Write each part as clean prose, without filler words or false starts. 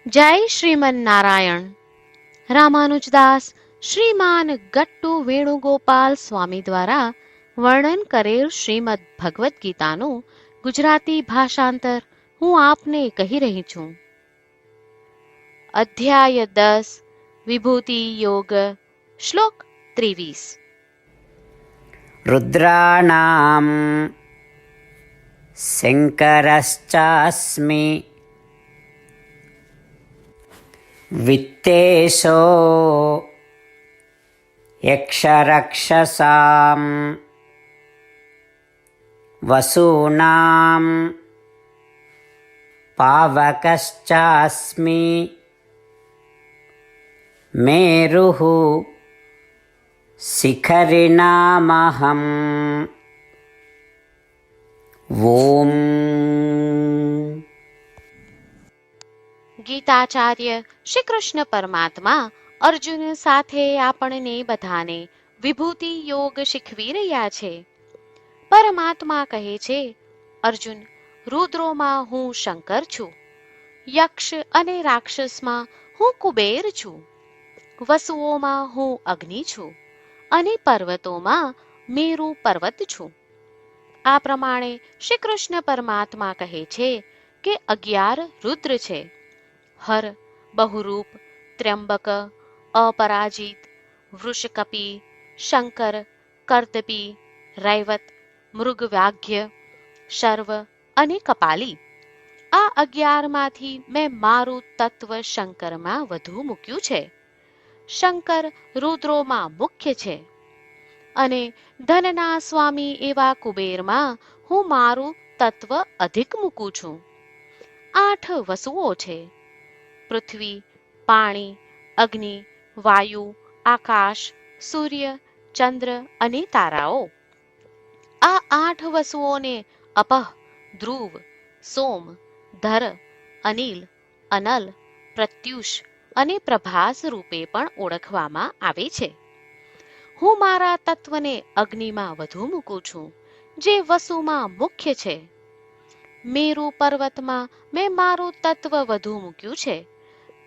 જય શ્રીમન નારાયણ. રામાનુજદાસ શ્રીમાન ગટ્ટુ વેણુગોપાલ સ્વામી દ્વારા વર્ણન કરેલ શ્રીમદ ભગવદ્ ગીતાનું ગુજરાતી ભાષાંતર હું આપને કહી રહી છું. અધ્યાય 10 વિભૂતિ યોગ, શ્લોક 23. રુદ્રાણામ શંકરશ્ચાસ્મિ વિત્તેશો યક્ષરક્ષસામ વસૂનામ પાવકશ્ચાસ્મિ મેરુઃ શિખરિણામહં. ઓમ. ગીતાચાર્ય શ્રી કૃષ્ણ પરમાત્મા અર્જુન સાથે આપણને બધાને વિભૂતિ યોગ શીખવી રહ્યા છે. પરમાત્મા કહે છે, અર્જુન, રુદ્રોમાં હું શંકર છું, યક્ષ અને રાક્ષસમાં હું કુબેર છું, વસુઓમાં હું અગ્નિ છું અને પર્વતોમાં મેરુ પર્વત છું. આ પ્રમાણે શ્રી કૃષ્ણ પરમાત્મા કહે છે કે 11 રુદ્ર છે: હર, બહુરૂપ, ત્ર્યંબક, અપરાજિત, વૃષકપી, શંકર, કર્દપી, રૈવત, મૃગવ્યાઘ્ય, શર્વ અને કપાલી. આ 11 માંથી મેં મારું તત્વ શંકરમાં વધુ મૂક્યું છે. શંકર રુદ્રોમાં મુખ્ય છે અને ધનના સ્વામી એવા કુબેરમાં હું મારું તત્વ અધિક મૂકું છું. 8 વસુઓ છે: પૃથ્વી, પાણી, અગ્નિ, વાયુ, આકાશ, સૂર્ય, ચંદ્ર અને તારાઓ. આ 8 વસુઓને અપહ, ધ્રુવ, સોમ, ધર, અનિલ, અનલ, પ્રત્યુષ અને પ્રભાસ રૂપે પણ ઓળખવામાં આવે છે. હું મારા તત્વને અગ્નિમાં વધુ મૂકું છું, જે વસુમાં મુખ્ય છે. મેરુ પર્વતમાં મેં મારું તત્વ વધુ મૂક્યું છે,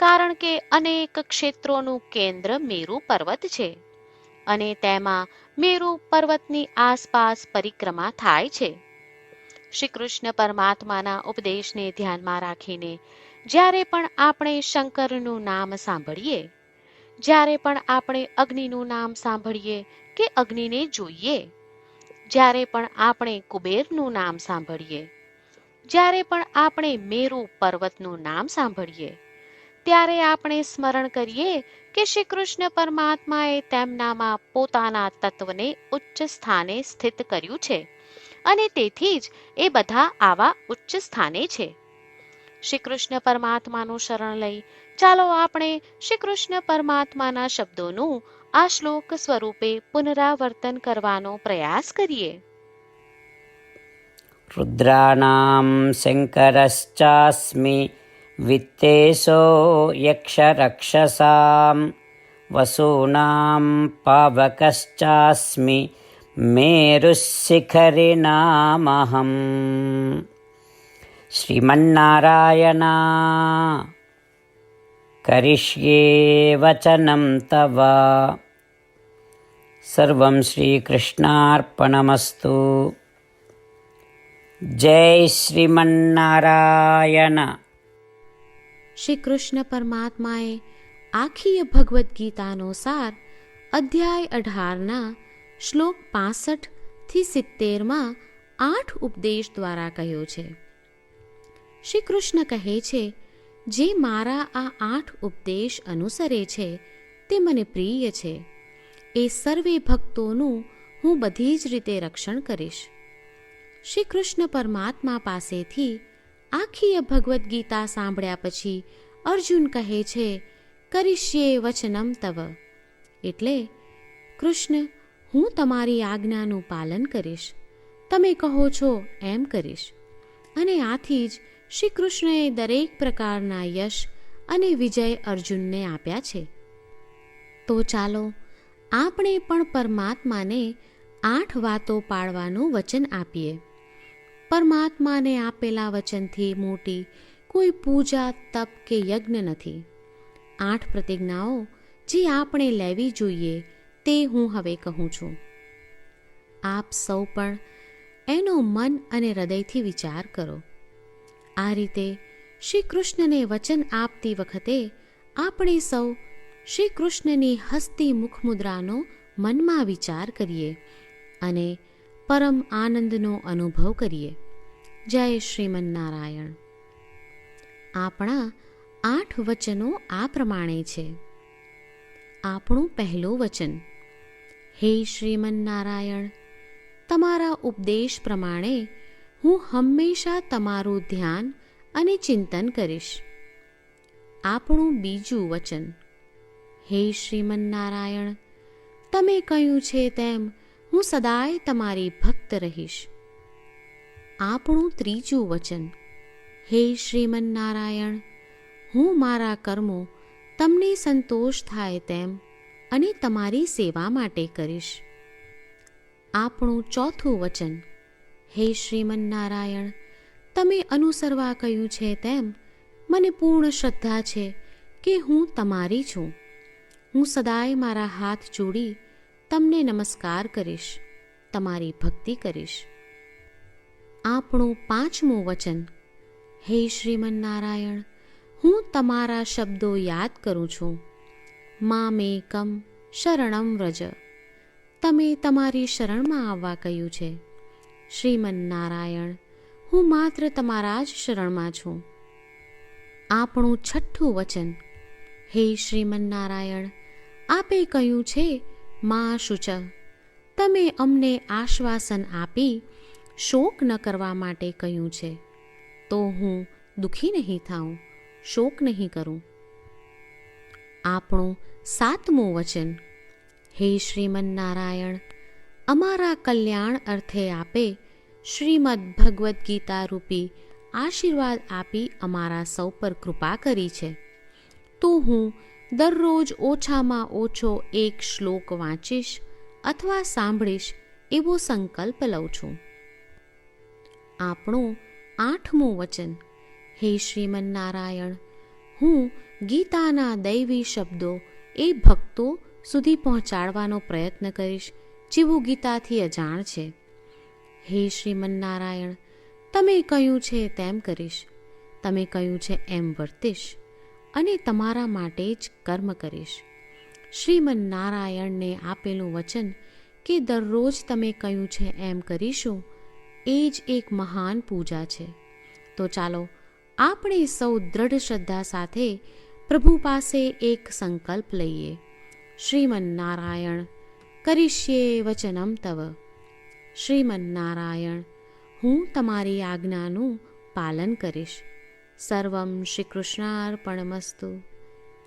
કારણ કે અનેક ક્ષેત્રોનું કેન્દ્ર મેરુ પર્વત છે અને તેમાં મેરુ પર્વતની આસપાસ પરિક્રમા થાય છે. શ્રી કૃષ્ણ પરમાત્માના ઉપદેશને ધ્યાનમાં રાખીને જ્યારે પણ આપણે શંકરનું નામ સાંભળીએ, જ્યારે પણ આપણે અગ્નિનું નામ સાંભળીએ કે અગ્નિને જોઈએ, જ્યારે પણ આપણે કુબેરનું નામ સાંભળીએ, જ્યારે પણ આપણે મેરુ પર્વતનું નામ સાંભળીએ, ત્યારે આપણે સ્મરણ કરીએ કે શ્રી કૃષ્ણ પરમાત્માએ તેમનામાં પોતાના તત્વને ઉચ્ચ સ્થાને સ્થિત કર્યું છે અને તેથી જ એ બધા આવા ઉચ્ચ સ્થાને છે. શ્રી કૃષ્ણ પરમાત્માનું શરણ લઈ ચાલો આપણે શ્રી કૃષ્ણ પરમાત્માના શબ્દોનું આ શ્લોક સ્વરૂપે પુનરાવર્તન કરવાનો પ્રયાસ કરીએ. રુદ્રાણામ શંકરશ્ચાસ્મિ વિત્તેશો યક્ષરક્ષસામ વસૂનામ પાવકશ્ચાસ્મિ મેરુઃ શિખરિણામહં. શ્રીમન્નારાયણ કરિષ્યે વચનમ તવ. સર્વં શ્રીકૃષ્ણાર્પણમસ્તુ. જય શ્રીમન્નારાયણ. શ્રી કૃષ્ણ પરમાત્માએ આખી ભગવદ્ ગીતાનો સાર અધ્યાય 18ના શ્લોક 65 થી 70માં 8 ઉપદેશ દ્વારા કહ્યો છે. શ્રી કૃષ્ણ કહે છે, જે મારા આ 8 ઉપદેશ અનુસરે છે તે મને પ્રિય છે. એ સર્વે ભક્તોનું હું બધી જ રીતે રક્ષણ કરીશ. શ્રી કૃષ્ણ પરમાત્મા પાસેથી આખી ભગવદ્ ગીતા સાંભળ્યા પછી અર્જુન કહે છે, કરિષ્યે વચનમ તવ. એટલે, કૃષ્ણ, હું તમારી આજ્ઞાનું પાલન કરીશ, તમે કહો છો એમ કરીશ. અને આથી જ શ્રી કૃષ્ણએ દરેક પ્રકારના યશ અને વિજય અર્જુનને આપ્યા છે. તો ચાલો આપણે પણ પરમાત્માને 8 વાતો પાળવાનું વચન આપીએ. પરમાત્માને આપેલા વચનથી મોટી કોઈ પૂજા, તપ કે યજ્ઞ નથી. 8 પ્રતિજ્ઞાઓ જે આપણે લેવી જોઈએ તે હું હવે કહું છું. આપ સૌ પણ એનો મન અને હૃદયથી વિચાર કરો. આ રીતે શ્રી કૃષ્ણને વચન આપતી વખતે આપણે સૌ શ્રી કૃષ્ણની હસતી મુખમુદ્રાનો મનમાં વિચાર કરીએ અને પરમ આનંદનો અનુભવ કરીએ. જય શ્રીમન્નારાયણ. આપણા 8 વચનો આ પ્રમાણે છે. આપણું પહેલું વચન: હે શ્રીમન્નારાયણ, તમારા ઉપદેશ પ્રમાણે હું હંમેશા તમારું ધ્યાન અને ચિંતન કરીશ. આપણું બીજું વચન: હે શ્રીમન્નારાયણ, તમે કહ્યું છે તેમ હું સદાય તમારી ભક્ત રહીશ. આપણું ત્રીજું વચન: હે શ્રીમન્નારાયણ, હું મારા કર્મો તમને સંતોષ થાય તેમ અને તમારી સેવા માટે કરીશ. આપણું ચોથું વચન: હે શ્રીમન્નારાયણ, તમે અનુસરવા કહ્યું છે તેમ મને પૂર્ણ શ્રદ્ધા છે કે હું તમારી છું. હું સદાય મારા હાથ જોડી તમને નમસ્કાર કરીશ, તમારી ભક્તિ કરીશ. આપણું પાંચમું વચન: હે શ્રીમન્નારાયણ, હું તમારા શબ્દો યાદ કરું છું. મામેકમ શરણમ વ્રજ, તમે તમારી શરણમાં આવવા કહ્યું છે. શ્રીમન્નારાયણ, હું માત્ર તમારા જ શરણમાં છું. આપણું છઠ્ઠું વચન: હે શ્રીમન્નારાયણ, આપે કહ્યું છે મા શુચ, તમે અમને આશ્વાસન આપી શોક ન કરવા માટે કહ્યું છે, તો હું દુઃખી નહીં થાઉં, શોક નહીં કરું. આપણું સાતમું વચન: હે શ્રીમન્નારાયણ, અમારા કલ્યાણ અર્થે આપે શ્રીમદ્ ભગવદ્ ગીતા રૂપી આશીર્વાદ આપી અમારા સૌ પર કૃપા કરી છે, તો હું દરરોજ ઓછામાં ઓછો 1 શ્લોક વાંચીશ અથવા સાંભળીશ એવો સંકલ્પ લઉં છું. આપણું આઠમું વચન: હે શ્રીમન્નારાયણ, હું ગીતાના દૈવી શબ્દો એ ભક્તો સુધી પહોંચાડવાનો પ્રયત્ન કરીશ જેઓ ગીતાથી અજાણ છે. હે શ્રીમન્નારાયણ, તમે કહ્યું છે તેમ કરીશ, તમે કહ્યું છે એમ વર્તીશ અને તમારા માટે જ કર્મ કરીશ. શ્રીમન્નારાયણને આપેલું વચન કે દરરોજ તમે કહ્યું છે એમ કરીશું એ જ એક મહાન પૂજા છે. તો ચાલો આપણે સૌ દ્રઢ શ્રદ્ધા સાથે પ્રભુ પાસે એક સંકલ્પ લઈએ. શ્રીમન્નારાયણ, કરીશ્યે વચનમ તવ. શ્રીમન્નારાયણ, હું તમારી આજ્ઞાનું પાલન કરીશ. સર્વમ શ્રી કૃષ્ણાર્પણમસ્તુ.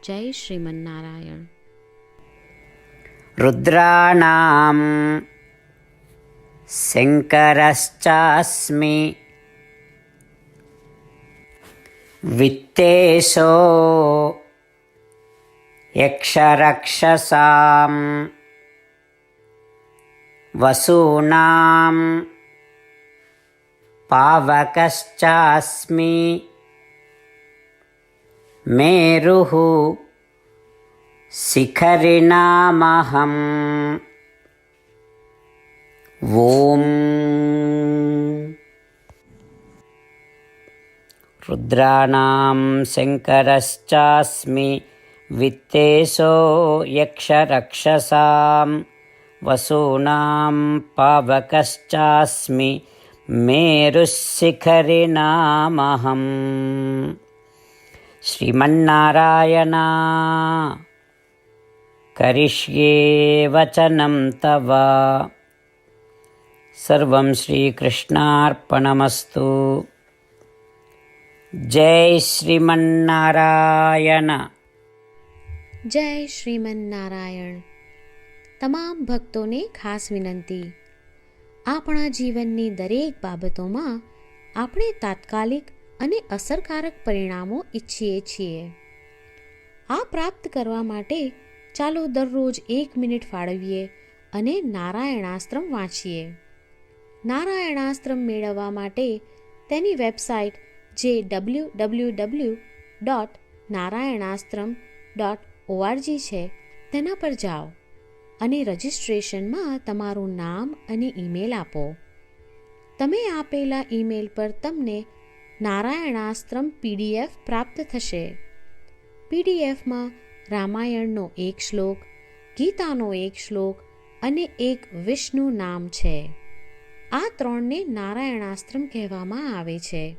જય શ્રીમન્નારાયણ. રુદ્રાણામ શંકરશ્ચાસ્મિ, વિત્તેશો યક્ષરક્ષસામ, વસૂનાં પાવકશ્ચાસ્મિ, મેરુઃ શિખરિણામહં. ઓમ. રુદ્રાણાં શંકરશ્ચાસ્મિ, વિત્તેશો યક્ષરક્ષસાં, વસૂનાં પાવકશ્ચાસ્મિ, મેરુઃ શિખરિણામહં. શ્રીમન્નારાયણ, કરિષ્યે વચનમ તવ. સર્વં શ્રીકૃષ્ણાર્પણમસ્તુ. જય શ્રીમન્નારાયણ. જય શ્રીમન્નારાયણ. તમામ ભક્તોને ખાસ વિનંતી: આપણા જીવનની દરેક બાબતોમાં આપણે તાત્કાલિક અને અસરકારક પરિણામો ઈચ્છીએ છીએ. આ પ્રાપ્ત કરવા માટે ચાલો દરરોજ 1 મિનિટ ફાળવીએ અને નારાયણાસ્ત્રમ વાંચીએ. નારાયણાસ્ત્રમ મેળવવા માટે તેની વેબસાઇટ જે www.narayanaashram.org છે તેના પર જાઓ અને રજિસ્ટ્રેશનમાં તમારું નામ અને ઈમેલ આપો. તમે આપેલા ઈમેલ પર તમને નારાયણાશ્રમ PDF પ્રાપ્ત થશે. PDFમાં રામાયણનો એક શ્લોક, ગીતાનો એક શ્લોક અને એક વિષ્ણુ નામ છે. આ 3ને નારાયણાશ્રમ કહેવામાં આવે છે.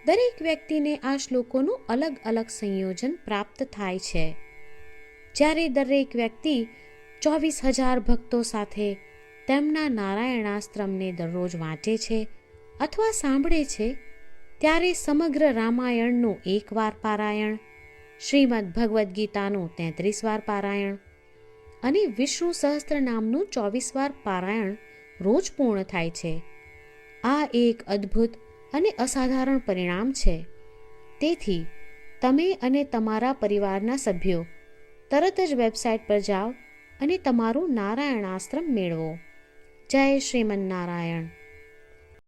દરેક વ્યક્તિને આ શ્લોકોનું અલગ અલગ સંયોજન પ્રાપ્ત થાય છે. જ્યારે દરેક વ્યક્તિ 24,000 ભક્તો સાથે તેમના નારાયણાશ્રમને દરરોજ વાંચે છે અથવા સાંભળે છે, ત્યારે સમગ્ર રામાયણનું 1 વાર પારાયણ, શ્રીમદ ભગવદ્ ગીતાનું 33 વાર પારાયણ અને વિષ્ણુ સહસ્ત્ર નામનું 24 વાર પારાયણ રોજ પૂર્ણ થાય છે. આ એક અદ્ભુત અને અસાધારણ પરિણામ છે. તેથી તમે અને તમારા પરિવારના સભ્યો તરત જ વેબસાઇટ પર જાઓ અને તમારું નારાયણાશ્રમ મેળવો. જય શ્રીમન્નારાયણ.